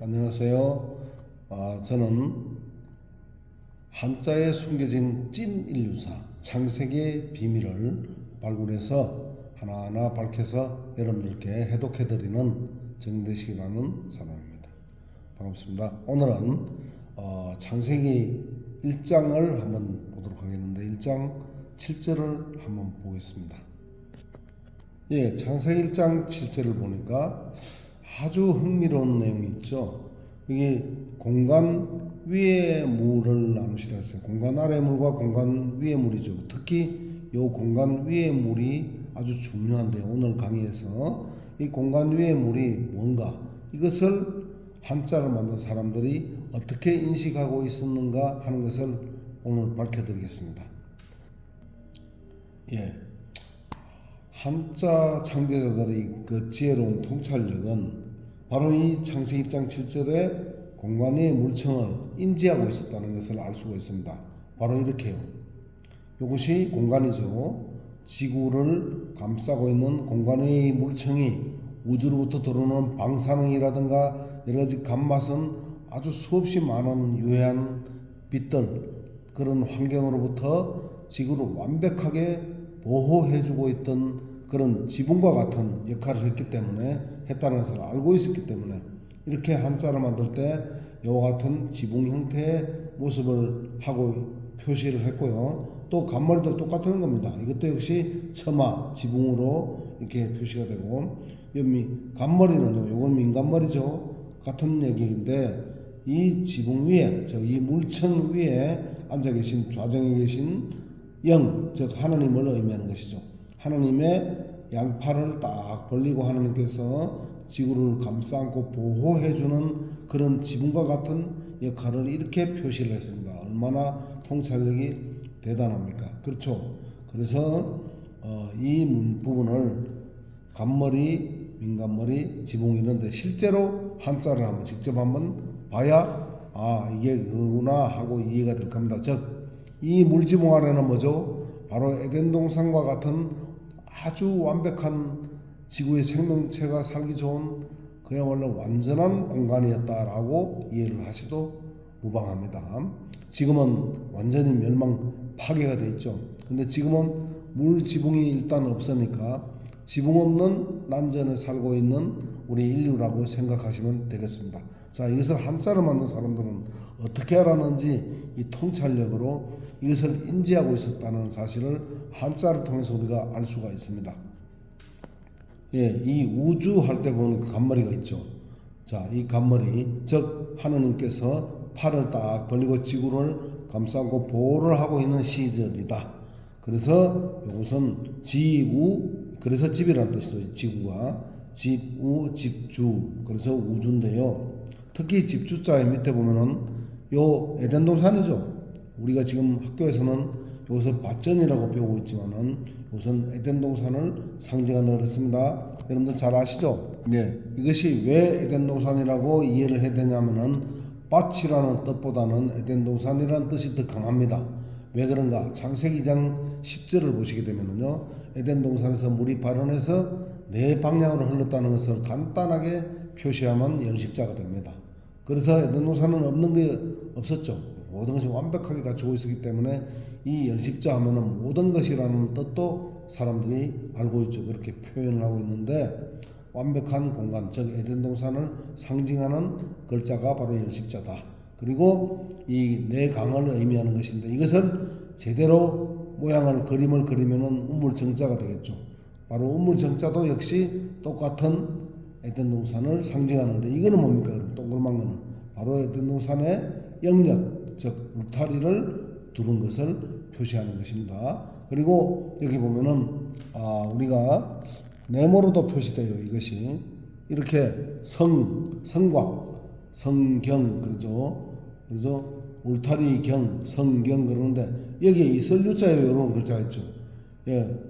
안녕하세요. 저는 한자에 숨겨진 찐 인류사, 창세기의 비밀을 발굴해서 하나하나 밝혀서 여러분들께 해독해드리는 정대식이라는 사람입니다. 반갑습니다. 오늘은 창세기 1장을 한번 보도록 하겠는데 1장 7절을 한번 보겠습니다. 창세기 1장 7절을 보니까 아주 흥미로운 내용이 있죠. 이게 공간 위의 물을 나누시라 했어요. 공간 아래 물과 공간 위의 물이죠. 특히 이 공간 위의 물이 아주 중요한데요. 오늘 강의에서 이 공간 위의 물이 뭔가, 이것을 한자를 만든 사람들이 어떻게 인식하고 있었는가 하는 것을 오늘 밝혀드리겠습니다. 한자 창제자들의 그 지혜로운 통찰력은 바로 이 창세기 1장 7절에 공간의 물청을 인지하고 있었다는 것을 알 수가 있습니다. 바로 이렇게요. 이것이 공간이죠. 지구를 감싸고 있는 공간의 물청이 우주로부터 들어오는 방사능이라든가 여러 가지 감맛은 아주 수없이 많은 유해한 빛들, 그런 환경으로부터 지구를 완벽하게 보호해주고 있던 그런 지붕과 같은 역할을 했다는 것을 알고 있었기 때문에 이렇게 한자를 만들 때 이와 같은 지붕 형태의 모습을 하고 표시를 했고요. 또 간머리도 똑같은 겁니다. 이것도 역시 처마, 지붕으로 이렇게 표시가 되고, 간머리는요, 이건 민간머리죠. 같은 얘기인데 이 지붕 위에, 이 물청 위에 앉아 계신, 좌정에 계신 영, 즉 하나님을 의미하는 것이죠. 하나님의 양팔을 딱 벌리고 하나님께서 지구를 감싸 안고 보호해주는 그런 지붕과 같은 역할을 이렇게 표시를 했습니다. 얼마나 통찰력이 대단합니까? 그렇죠. 그래서 이 부분을 간머리, 민간머리, 지붕 이런데 실제로 한자를 한번 직접 한번 봐야 이게 그거구나 하고 이해가 될 겁니다. 즉 이 물지붕 아래는 뭐죠? 바로 에덴 동산과 같은 아주 완벽한 지구의 생명체가 살기 좋은 그야말로 완전한 공간이었다라고 이해를 하셔도 무방합니다. 지금은 완전히 멸망 파괴가 되어 있죠. 근데 지금은 물 지붕이 일단 없으니까 지붕 없는 난전에 살고 있는 우리 인류라고 생각하시면 되겠습니다. 자, 이것을 한자로 만든 사람들은 어떻게 알았는지 이 통찰력으로 이것을 인지하고 있었다는 사실을 한자를 통해서 우리가 알 수가 있습니다. 이 우주 할 때 보면 그 간머리가 있죠. 자, 이 간머리, 즉 하느님께서 팔을 딱 벌리고 지구를 감싸고 보호를 하고 있는 시절이다. 그래서 이것은 지우, 그래서 집이라는 뜻이죠. 지구가 집우, 집주, 그래서 우주인데요. 특히 집주자의 밑에 보면은 요 에덴 동산이죠. 우리가 지금 학교에서는 이것을 밭전이라고 배우고 있지만은 이것은 에덴 동산을 상징한다 그랬습니다. 여러분들 잘 아시죠? 이것이 왜 에덴 동산이라고 이해를 해야 되냐면은 밭이라는 뜻보다는 에덴 동산이라는 뜻이 더 강합니다. 왜 그런가? 창세기 2장 10절을 보시게 되면은요, 에덴 동산에서 물이 발원해서 네 방향으로 흘렀다는 것을 간단하게 표시하면 연십자가 됩니다. 그래서 에덴 동산은 없는 게 없었죠. 모든 것이 완벽하게 갖추고 있었기 때문에 이 연십자 하면은 모든 것이라는 뜻도 사람들이 알고 있죠. 그렇게 표현을 하고 있는데 완벽한 공간, 즉 에덴 동산을 상징하는 글자가 바로 연십자다. 그리고 이 네 강을 의미하는 것인데 이것을 제대로 모양을 그림을 그리면은 우물정자가 되겠죠. 바로 우물정자도 역시 똑같은 에덴 동산을 상징하는데 이거는 뭡니까? 동그란 거는 바로 에덴 동산의 영역, 즉 울타리를 두른 것을 표시하는 것입니다. 그리고 여기 보면은 우리가 네모로도 표시돼요. 이것이 이렇게 성곽, 성경 그러죠. 울타리경, 성경 그러는데 여기에 이설유자에 이런 글자가 있죠.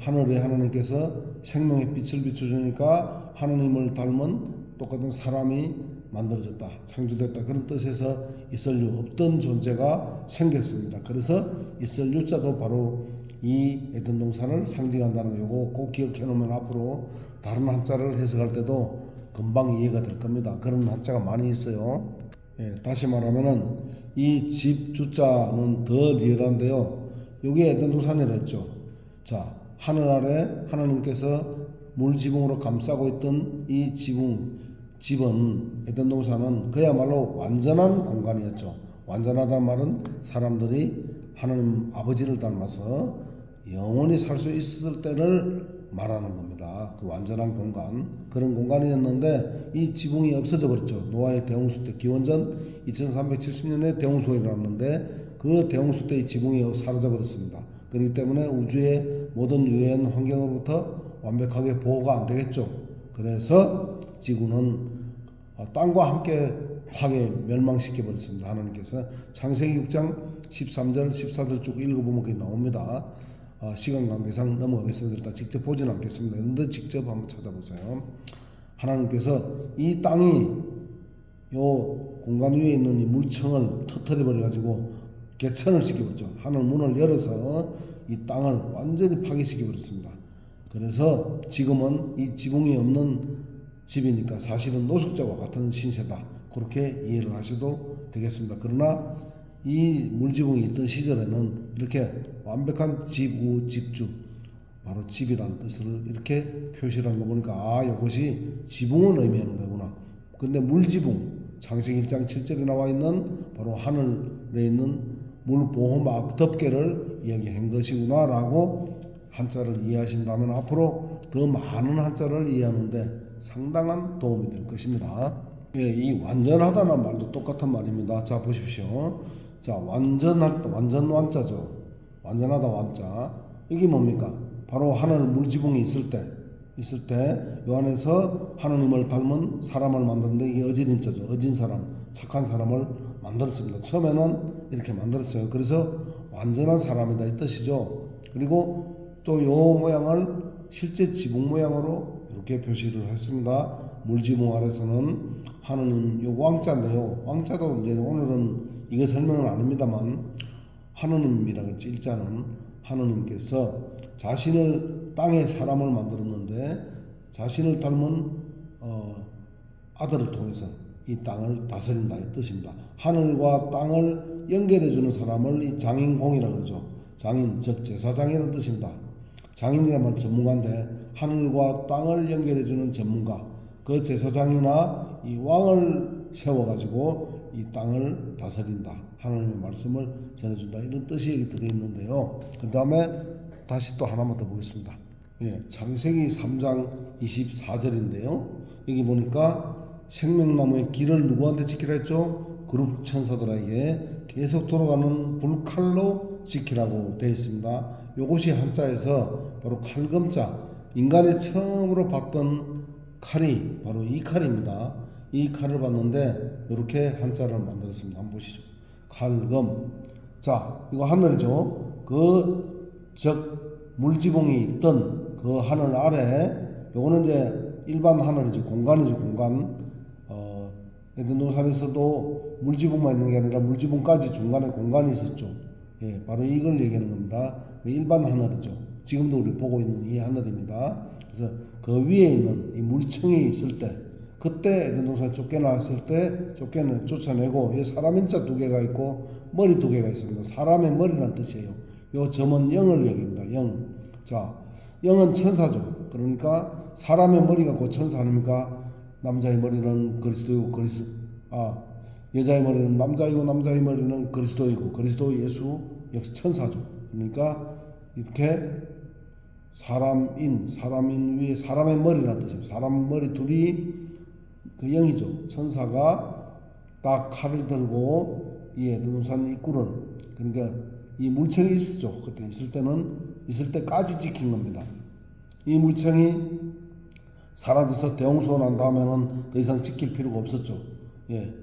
하늘에 하나님께서 생명의 빛을 비춰주니까 하나님을 닮은 똑같은 사람이 만들어졌다, 창조됐다, 그런 뜻에서 이설유, 없던 존재가 생겼습니다. 그래서 이설유자도 바로 이 에덴 동산을 상징한다는 거, 요거 꼭 기억해 놓으면 앞으로 다른 한자를 해석할 때도 금방 이해가 될 겁니다. 그런 한자가 많이 있어요. 예, 다시 말하면은 이 집 주자는 더 리얼한데요. 여기에 에덴 동산이라 했죠. 자, 하늘 아래 하나님께서 물지붕으로 감싸고 있던 이 집은 에덴 동산은 그야말로 완전한 공간이었죠. 완전하다는 말은 사람들이 하나님 아버지를 닮아서 영원히 살 수 있을 때를 말하는 겁니다. 그 완전한 공간, 그런 공간이었는데 이 지붕이 없어져 버렸죠. 노아의 대홍수 때, 기원전 2370년에 대홍수가 일어났는데 그 대홍수 때 이 지붕이 사라져 버렸습니다. 그렇기 때문에 우주의 모든 유해한 환경으로부터 완벽하게 보호가 안 되겠죠. 그래서 지구는 땅과 함께 파괴 멸망시켜 버렸습니다. 하나님께서 창세기 6장 13절 14절 쭉 읽어보면 그게 나옵니다. 시간 관계상 넘어가겠습니다. 일단 직접 보지는 않겠습니다. 여러분들 직접 한번 찾아보세요. 하나님께서 이 땅이 요 공간 위에 있는 이 물청을 터뜨려 버려 가지고 개천을 시켜버렸죠. 하늘 문을 열어서 이 땅을 완전히 파괴시켜 버렸습니다. 그래서 지금은 이 지붕이 없는 집이니까 사실은 노숙자와 같은 신세다. 그렇게 이해를 하셔도 되겠습니다. 그러나 이 물지붕이 있던 시절에는 이렇게 완벽한 지구, 집주, 바로 집이라는 뜻을 이렇게 표시를 한 거 보니까 이것이 지붕을 의미하는 거구나. 근데 물지붕, 창세기 1장 7절에 나와 있는 바로 하늘에 있는 물보호막 덮개를 이야기한 것이구나 라고 한자를 이해하신다면 앞으로 더 많은 한자를 이해하는데 상당한 도움이 될 것입니다. 예, 이 완전하다는 말도 똑같은 말입니다. 자, 보십시오. 자, 완전 완자죠. 완전하다 완자. 이게 뭡니까? 바로 하늘 물지붕이 있을 때 요 안에서 하느님을 닮은 사람을 만드는데 이게 어진인자죠. 어진 사람, 착한 사람을 만들었습니다. 처음에는 이렇게 만들었어요. 그래서 완전한 사람이다 이 뜻이죠. 그리고 또 요 모양을 실제 지붕 모양으로 이렇게 표시를 했습니다. 물지붕 아래서는 하느님 요 왕자인데요. 왕자도 이제 오늘은 이거 설명은 아닙니다만 하느님이라고 했죠. 일자는 하느님께서 자신을 땅에 사람을 만들었는데 자신을 닮은 아들을 통해서 이 땅을 다스린다 이 뜻입니다. 하늘과 땅을 연결해주는 사람을 이 장인공이라고 그러죠. 장인 즉 제사장이라는 뜻입니다. 장인이라면 전문가인데 하늘과 땅을 연결해주는 전문가, 그 제사장이나 이 왕을 세워가지고 이 땅을 다스린다. 하나님의 말씀을 전해준다. 이런 뜻이 여기 들어있는데요. 그 다음에 다시 또 하나만 더 보겠습니다. 예, 창세기 3장 24절인데요. 여기 보니까 생명나무의 길을 누구한테 지키라 했죠? 그룹 천사들에게 계속 돌아가는 불칼로 지키라고 되어 있습니다. 요것이 한자에서 바로 칼금자, 인간이 처음으로 봤던 칼이 바로 이 칼입니다. 이 칼을 봤는데 이렇게 한자를 만들었습니다. 한번 보시죠. 칼금. 자, 이거 하늘이죠. 즉 물지붕이 있던 그 하늘 아래, 요거는 이제 일반 하늘이죠. 공간이죠. 공간. 에덴 동산에서도 물지붕만 있는 게 아니라 물지붕까지 중간에 공간이 있었죠. 예, 바로 이걸 얘기하는 겁니다. 일반 하늘이죠. 지금도 우리 보고 있는 이 하늘입니다. 그래서 그 위에 있는 이 물층이 있을 때, 그때 에덴 동산에 쫓겨났을 때 쫓아내고, 이 사람 인자 2개가 있고 머리 2개가 있습니다. 사람의 머리라는 뜻이에요. 요 점은 영을 얘기합니다. 영. 자, 영은 천사죠. 그러니까 사람의 머리가 곧 천사 아닙니까? 남자의 머리는 그리스도이고 여자의 머리는 남자이고 남자의 머리는 그리스도이고 그리스도 예수 역시 천사죠. 그러니까 이렇게 사람인 위에 사람의 머리라는 뜻입니다. 사람 머리 둘이 그 영이죠. 천사가 딱 칼을 들고 이 에덴동산 입구를, 그러니까 이 물청이 있었죠. 그때 있을 때까지 지킨 겁니다. 이 물청이 사라져서 대홍수가 난 다음에는 더 이상 지킬 필요가 없었죠. 예.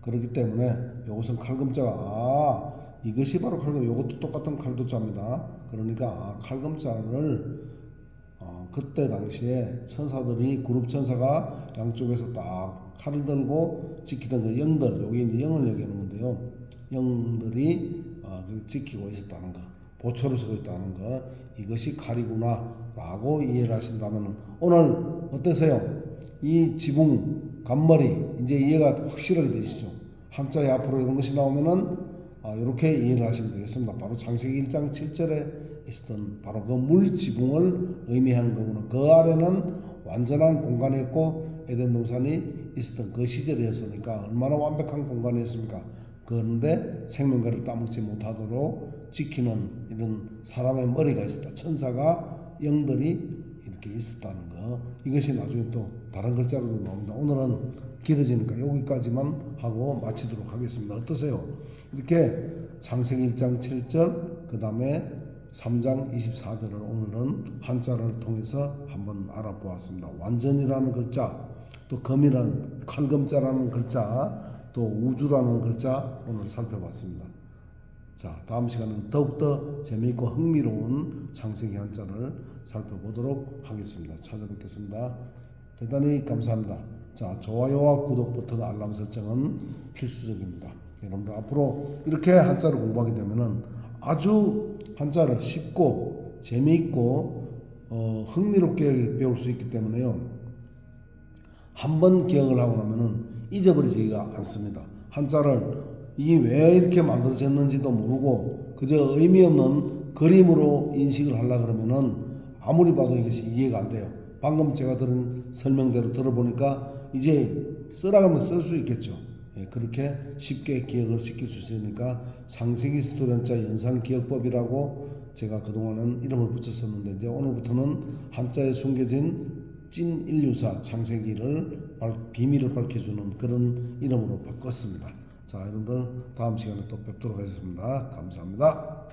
그렇기 때문에 이것은 칼금자가, 이것이 바로 칼금, 이것도 똑같은 칼도자입니다. 그러니까 칼금자를 그때 당시에 천사들이, 그룹 천사가 양쪽에서 딱 칼을 들고 지키던 그 영들, 여기 이제 영을 얘기하는 건데요. 영들이 지키고 있었다는 거, 보초를 서고 있다는 거, 이것이 칼이구나 라고 이해를 하신다면 오늘 어떠세요? 이 지붕, 간머리 이제 이해가 확실하게 되시죠. 한자의 앞으로 이런 것이 나오면은 이렇게 이해를 하시면 되겠습니다. 바로 창세기 1장 7절에 있었던 바로 그 물지붕을 의미하는 거구나. 그 아래는 완전한 공간이었고 에덴 동산이 있었던 그 시절이었으니까 얼마나 완벽한 공간이었습니까? 그런데 생명과를 따먹지 못하도록 지키는 이런 사람의 머리가 있었다. 천사가 영들이 이렇게 있었다는 거. 이것이 나중에 또 다른 글자로도 나옵니다. 오늘은 길어지니까 여기까지만 하고 마치도록 하겠습니다. 어떠세요? 이렇게 창세기 1장 7절 그 다음에 3장 24절을 오늘은 한자를 통해서 한번 알아보았습니다. 완전이라는 글자, 또 검이라는 칼검자라는 글자, 또 우주라는 글자 오늘 살펴봤습니다. 자, 다음 시간은 더욱더 재미있고 흥미로운 창세기 한자를 살펴보도록 하겠습니다. 찾아뵙겠습니다. 대단히 감사합니다. 자, 좋아요와 구독 버튼, 알람 설정은 필수적입니다. 여러분들 앞으로 이렇게 한자를 공부하게 되면은 아주 한자를 쉽고 재미있고 흥미롭게 배울 수 있기 때문에요. 한번 기억을 하고 나면은 잊어버리지가 않습니다. 한자를 이게 왜 이렇게 만들어졌는지도 모르고 그저 의미 없는 그림으로 인식을 하려 그러면은 아무리 봐도 이것이 이해가 안 돼요. 방금 제가 들은 설명대로 들어보니까 이제 쓰라고 하면 쓸 수 있겠죠. 예, 그렇게 쉽게 기억을 시킬 수 있으니까 창세기 스토리한자 연상기억법이라고 제가 그동안은 이름을 붙였었는데 이제 오늘부터는 한자에 숨겨진 찐 인류사 창세기를 비밀을 밝혀주는 그런 이름으로 바꿨습니다. 자, 여러분들 다음 시간에 또 뵙도록 하겠습니다. 감사합니다.